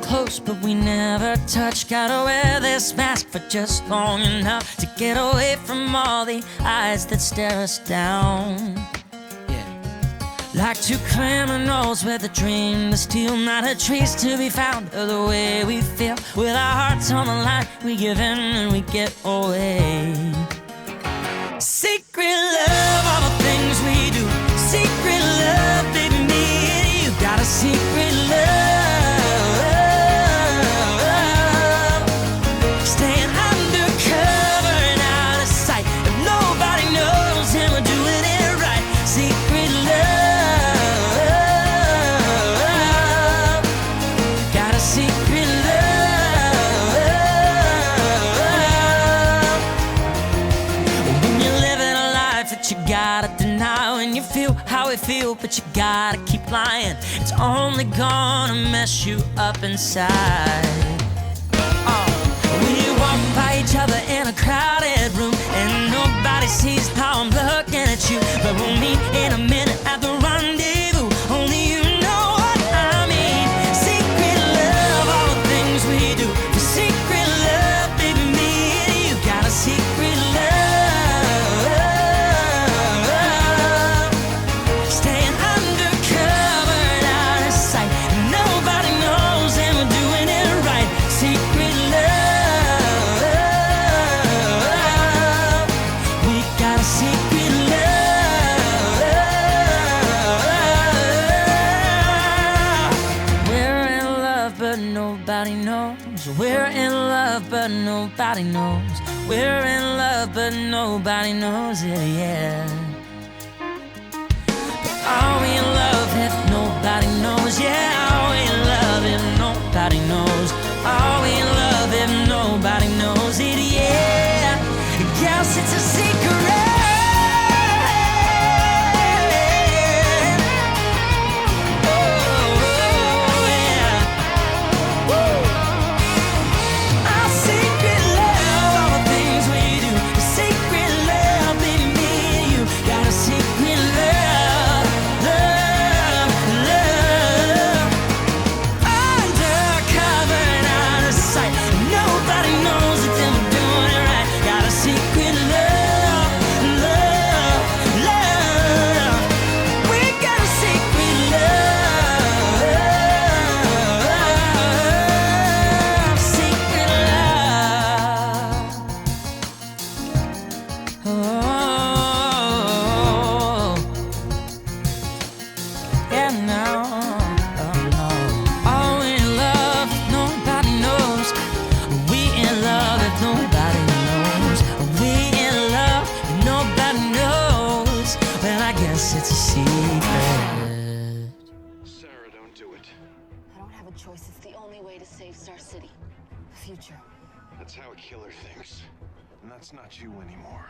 close, but we never touch. Gotta wear this mask for just long enough to get away from all the eyes that stare us down. Like two criminals with a dream to steal, not a trace to be found of the way we feel. With our hearts on the line, we give in and we get away. Secret love, all the things we do. Secret love, baby, me and you. Got a secret love, staying undercover and out of sight. If nobody knows, then we're doing it right. Secret love, got a secret love. When you're living a life that you gotta deny, when you feel how we feel, but you gotta keep lying, it's only gonna mess you up inside. We walk by each other in a crowded room, and nobody sees how I'm looking at you. But we'll meet in a minute at the rendezvous. Only you know what I mean. Secret love, all the things we do. For secret love, baby, me and you. Got a secret love, staying undercover and out of sight. Nobody knows, and we're doing it right. Secret love, we got a secret love. We're in love, but nobody knows. We're in love, but nobody knows. We're in love, but nobody knows it, yeah. Are we in love if nobody knows? Yeah, are we in love if nobody knows? Are we in love if nobody knows it? Yeah, guess it's a secret. Oh, yeah. Woo. Our secret love, all the things we do. A secret love, baby, me and you. Got a secret love, love, love. Undercover and out of sight. Nobody knows it, then we're doing it right. Got a secret love, love, love. We got a secret love, secret love. Oh, yeah, now. Are we in love if nobody knows? Are we in love if nobody knows? Are we in love if nobody knows? Well, I guess it's a secret. Sarah, don't do it. I don't have a choice. It's the only way to save Star City. The future. That's how a killer thinks. And that's not you anymore.